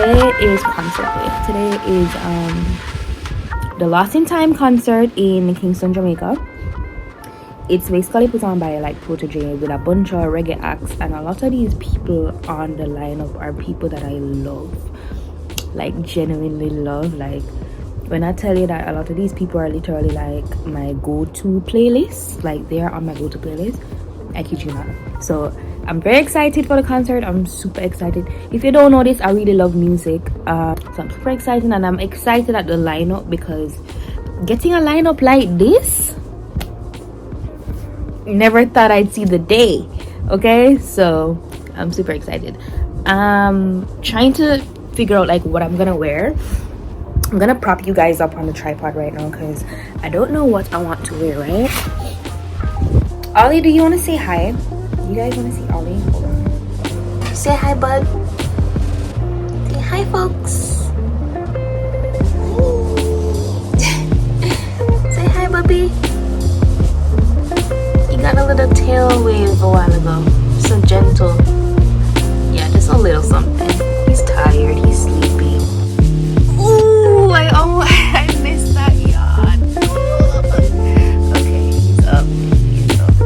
Today is concert day. Today is the Lost in Time concert in Kingston, Jamaica. It's basically put on by like Protege with a bunch of reggae acts, and a lot of these people on the lineup are people that I love, like genuinely love. Like when I tell you that a lot of these people are literally like my go-to playlist, like they are on my go-to playlist, I kid you not. So I'm very excited for the concert. I'm super excited. If you don't know this, I really love music, so I'm super excited, and I'm excited at the lineup because getting a lineup like this, never thought I'd see the day. Okay, so I'm super excited. Trying to figure out like what I'm gonna wear. I'm gonna prop you guys up on the tripod right now because I don't know what I want to wear, right? Ollie, do you want to say hi? You guys want to see Ollie? Hold on. Say hi, bud. Say hi, folks. Say hi, Bubby. He got a little tail wave a while ago. So gentle. Yeah, just a little something. He's tired. He's sleepy. Ooh, I missed that yawn. Okay, he's up. He's up.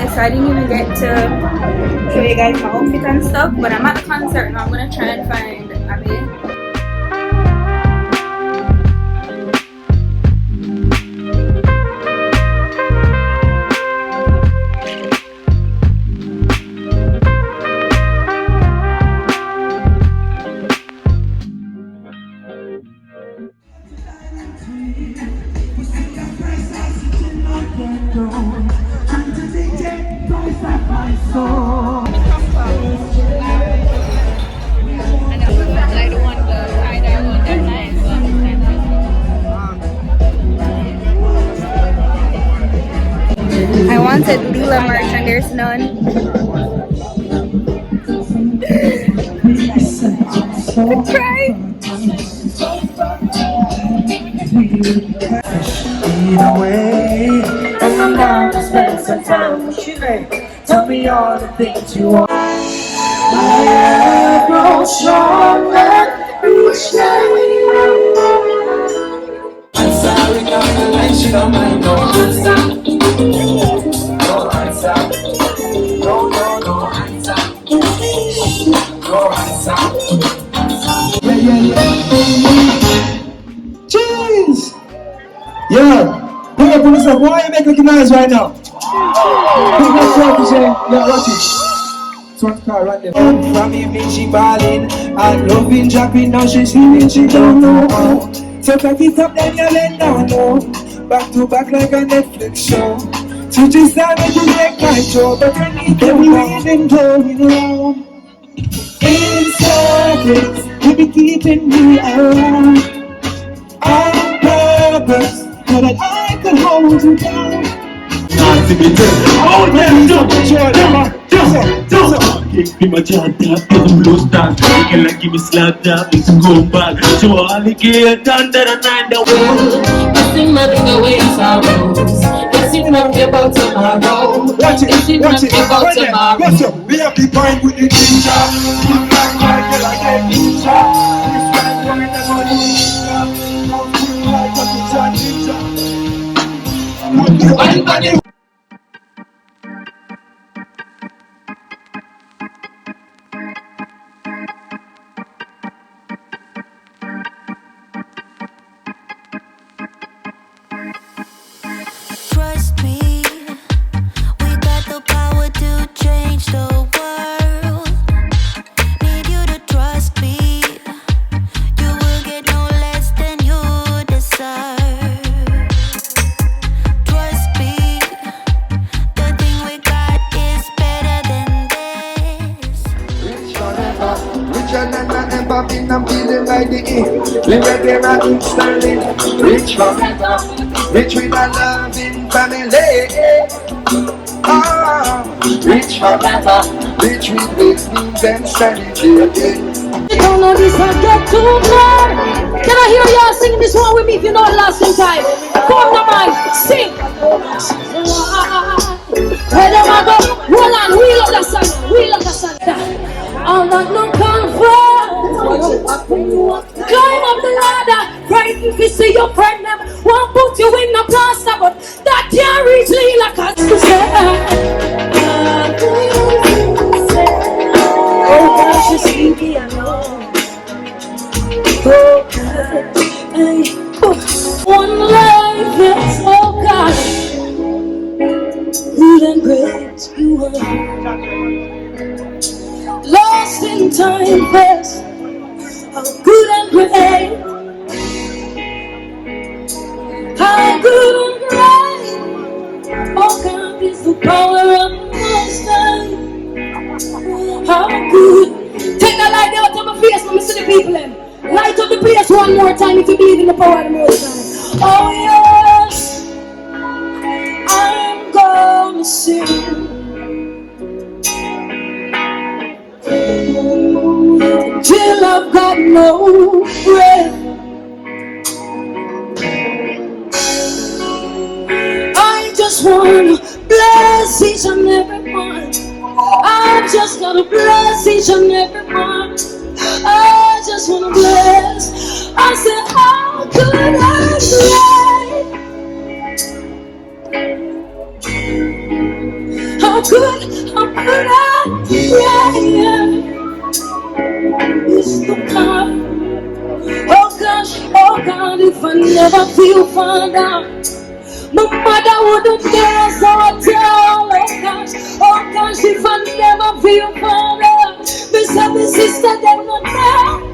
So I didn't even get to show you guys my outfit and stuff, but I'm at the concert now. I'm gonna try and find Abby. I wanted Lila merch and there's none. Good try. Either way, and I'm down to spend some time with you. Tell me all the things you want. I have grown stronger each day. I'm sorry, I'm gonna let you know my no answer. No answer. No, no, no answer. No answer. Jeez! Yeah! Pull up on yourself. Why are you making looking nice right now? Pick that selfie, Shane. Yeah, watch it. One car right there. From evening she ballin', and loving dropping now she screaming she don't know how. So back it up then you let down low, back to back like a Netflix show. So just start to make my show, but I need them leaving going around. In circles, you be keeping me around. On purpose, so that I could hold you down. Oh, give me my chant, give them low stand. You can like give me slap that, it's go back. So all the kids under the night, the world. Nothing nothing away sorrows. Nothing nothing about tomorrow. Watch it, watch it, about tomorrow. Watch it, we have the point with the teacher. Keep back, like a teacher. This guy's working the money. Like a teacher. Trust me, we got the power to change the world. Need you to trust me. You will get no less than you deserve. Trust me, the thing we got is better than this. Rich forever, richer than I ever been. I'm feeling like the king. Live again at Kingston. Rich forever, rich with a loving family. Ah, rich forever, rich with business and sanity. Don't know this, I get too far. Can I hear y'all singing this one with me if you know the last sing time? Come on, man, sing. Where them I go? Roll on, wheel up the sun, wheel up the sun. All that no comfort. Climb up the ladder, right if you see your friend them. Won't put you in the plaster, but that can't reach me like I oh gosh, you see me alone. Oh gosh, one life, yes, oh gosh. Good and great you are. Lost in time, yes. How good and great. How good and great. Oh God is the power of the Most High. How good. Take that light out of my face when I see the people in. Light up the place one more time if you believe in the power of the Most High. Oh yes, I'm gonna sing till I've got no breath. I just wanna bless each and every one. I just gotta bless each and every one. I just wanna bless. I said, how could I pray? How could I pray? It's the God. Oh God, if I never feel found out, my mother wouldn't care, so I tell, oh gosh, if I never feel found out, beside my sister, they will not know.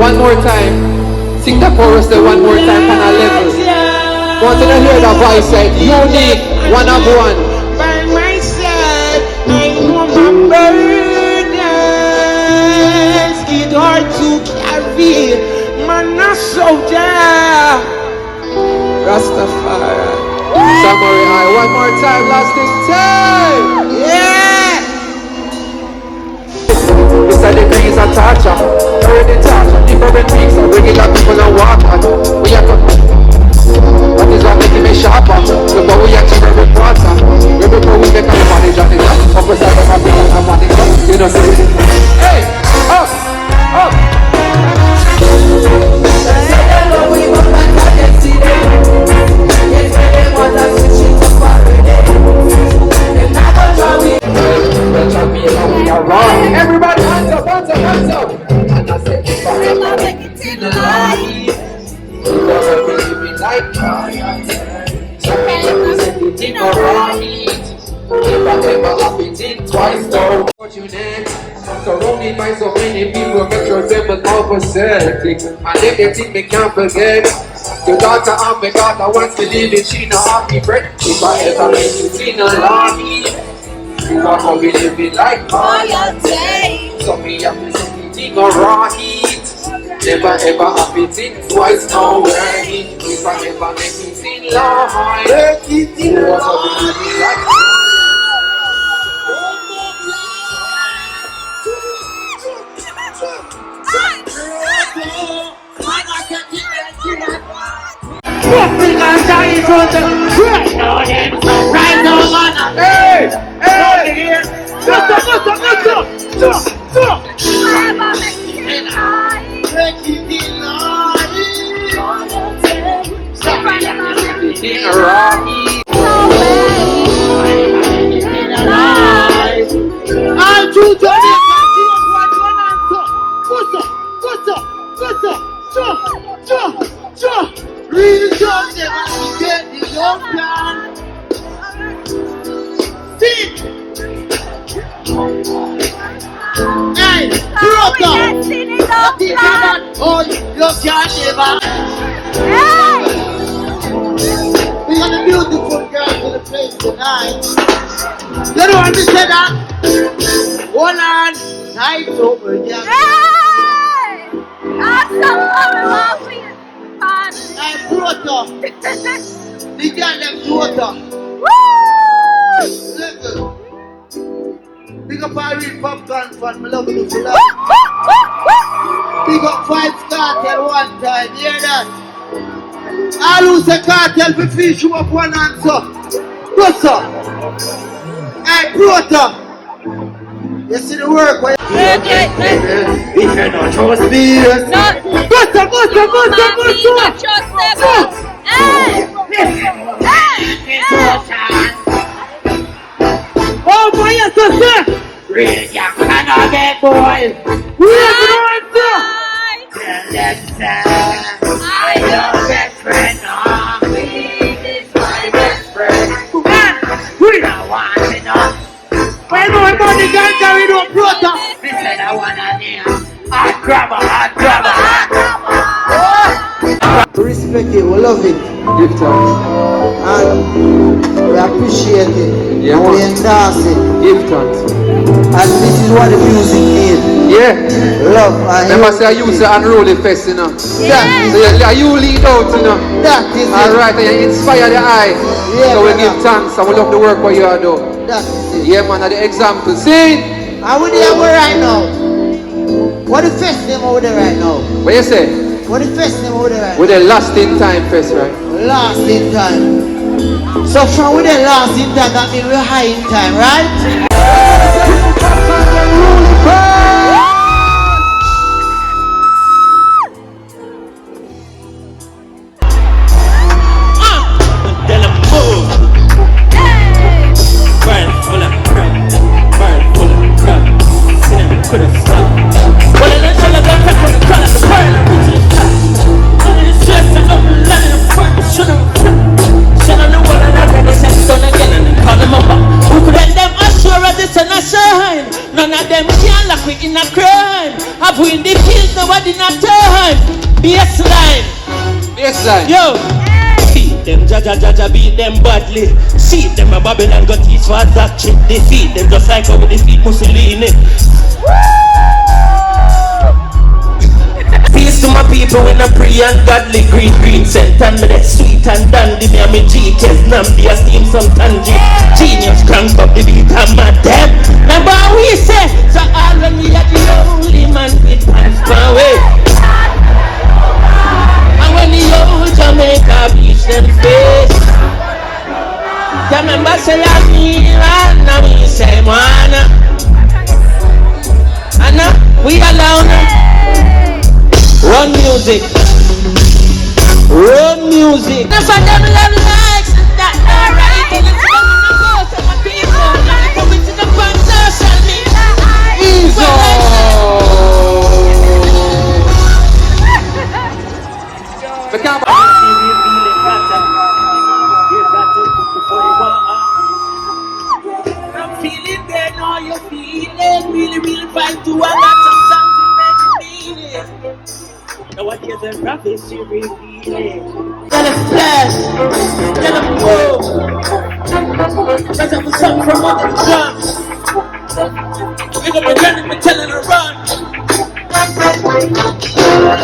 one more time. Sing the chorus there one more time on a level. Want to hear the voice say, unique, one of one. By my side, I know my burdens. It's hard to carry. Man, a soldier. Rastafari. Samurai, one more time, last in time. Yeah. This are the greens of torture. Already torture, different things. Regular people and walk on. We are that is what making me sharper. Before we achieve every quarter. Before we make a manage on it. Officer, I'm happy and I'm on it. You know, say, hey, up, up. Everybody, hands up, hands up, hands up. And I said, forever make it in the light. Forever living like royalty. So me represent it in a right. Never ever happens in twice, though. Fortunate, surrounded by so many people, make yourself oversetting. And if they think me can't forget, your daughter and my daughter wants to live in she no happy bread. If I ever make you see no lobby, you are how we living like royalty. So me have to see it in a raw heat. Never ever happens in twice, no way. If I ever make you see love, make it in a raw heat. Right now, man. Hey! Hey! Hey, brother! Oh, you can't never. We got a beautiful girl to the place tonight. You know what we said that? One on, night over there. Hey, brother! The girl them daughter. Listen. Big up our real popcorn fan, me love you for love. Big up 5 cartel one time, hear that? All who say cartel for fish you up one answer. What's up? Hey, brother! You see the work where you if you don't trust me, oh boy, yes, sir! Real young man again, boy! Real good, sir! I love best friend, is my best friend. Man, we don't want to know. When my money got carried on, brother, they said I wanna dance. Hot grabber. We respect it, we love it. Give thanks. And we appreciate it. Yeah, and we man. endorse it. Give thanks. And this is what the music needs. Yeah. Love and Remember say I used to unroll the fest, you know. Yeah. So you lead out, you know. That is it. Alright, and you inspire the eye. Yeah, so we brother. give thanks and we love the work what you are doing. That is it. Yeah, man, are the example. See? And we there right now. What the fest name over there right now? What you say? What the fest name over there right With the last in time fest, right? now? Last in time. So from with the last in time, that means we're high in time, right? Who could let them assure this and I say time. Baseline. Baseline. Yo. Beat them, Jaja beat them badly. See them a Babylon got teach for that shit. Defeat them just like how we defeat Mussolini. Peace to my people when I pray and godly green scent and me that sweet and dandy. Me and me GTS Namdi a steam some tangy. Genius crank up the beat and mad them. Remember how we say, so all when we are the only man with pants my way. And when the old Jamaica bleach them face. You remember say I'm here and now we say man. And now we alone. Run music. Run music. If I them love likes, that alright. Let's go on the coast of my people. Now coming to the front social media. Easy. I'm feeling there now. You're feeling really fine too. I got some songs in meaning. Nowadays the rappers you revealing. Tell them splash, tell them move. Let's have a song from under the drums. We're gonna be running, we're telling them run.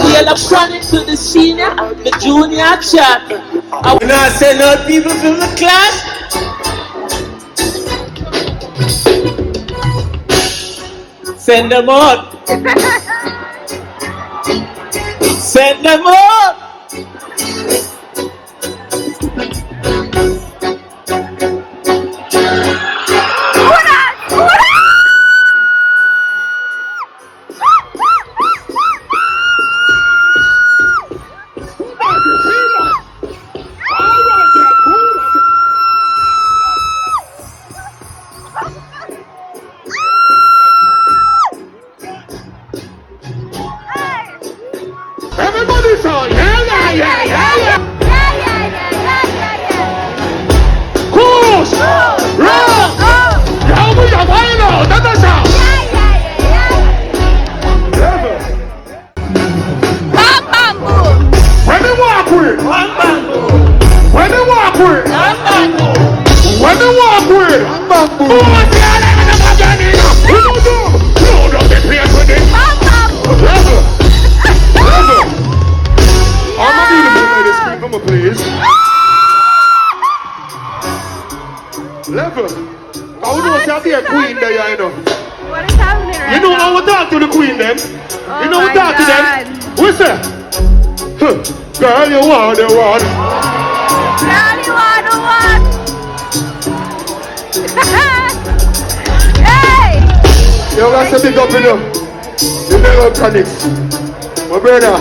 We electronic to the senior, the junior chat. I will not send out people from the class. Send them out. Send them up! Level. I would know say a queen there, you know. What is happening right You know now? how we talk to the queen them? Oh You know my we talk to them? God. What's that? Girl, you want the one. Girl, you want the one. Hey! You got to pick up, you know. You never panics. My brother,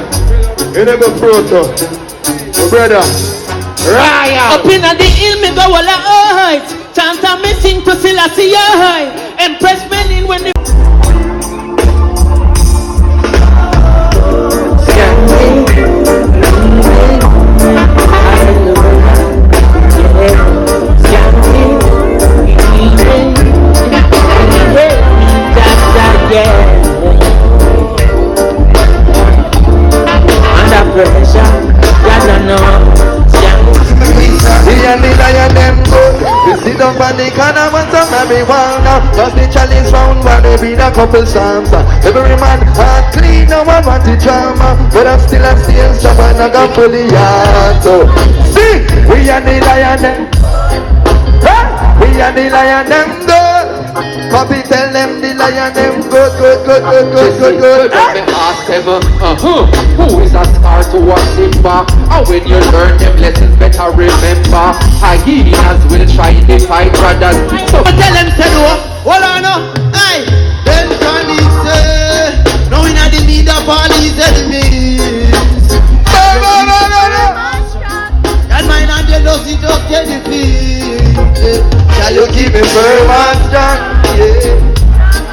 you never proto. My brother, Raya. Up in the hill, me go all right. Chant and me sing to Selassie high. Empress men in when the under pressure, God know. We and the lion them good. We sit down on the corner want some marijuana. Just the chalice round while they read a couple psalms. Every man heart clean, no one want the drama. But I'm still a steel strap and I got fully hard. So see, we and the lion them. We and the lion them good. Papi tell them the lion them good. Me ask ever, who is a star to worship back? And when you learn them lessons, better remember. Hyenas will try to fight brothers. So tell them say no. Hold on no. Aye. Them panic say, no we not the leader of all these enemies. No. That might not the loss, it just get the feel. Shall you keep me firm and strong? Yeah.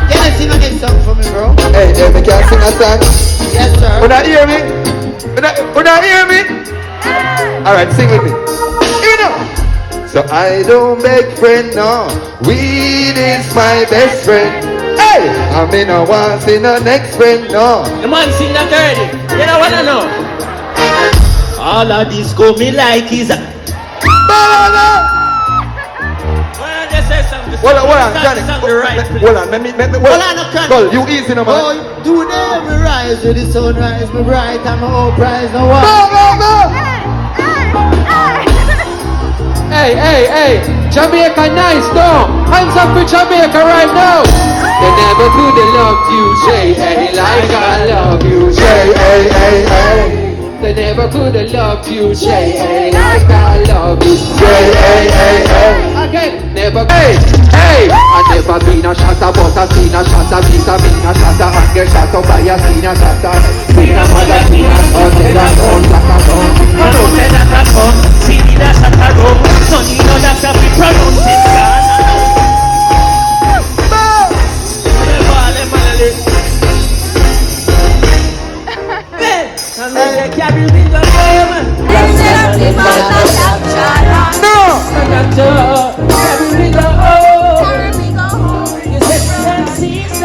Can I sing a next song for me, bro? Hey, me can sing a song. Yes, sir. Would I hear me? Would I hear me? Alright, sing with me. You know. So I don't beg friend, no. Weed is my best friend. Hey, I'm in a one, see no next friend, no. The man sing that dirty. You know what I all of this go me like is a... Hold on, Johnny. Hold on, let me. Hold on, Cole, you easy no man. Oh, do never rise with the sunrise, me bright and my own prize no one. Hey, Jamaica nice though. Hands up for Jamaica right now. They never could have loved you, Jay, like I love you, Jay. They never could have loved you, Jay, like I love you, Jay. Again, never. Hey, I never been a shatter, but I seen a shatter, been a shatter, and get shot up by a seen a shatter. Been a mother, been a son, dead a son, black a son. I know that I come, see me that shatter room. Sonny know that I be pronouncing God. And they carry me the name. Carry me go home. You said that seems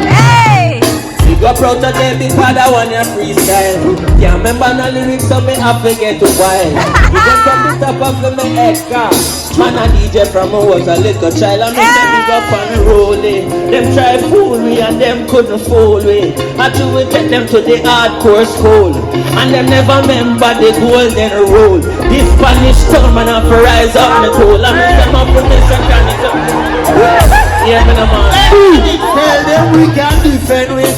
Hey! you go proud to them because I want your freestyle. Can't remember no lyrics so me have to get to wild. You just from the top of the head car. Man a DJ from I was a little child. I make them big up and rolling. Them try fool me and them couldn't fool me. I do it take them to the hardcore school. And them never remember the golden rule. This Spanish town man have to rise up the toll. I make them up with Mr. Canada. Yeah, man, man. Tell them we can defend with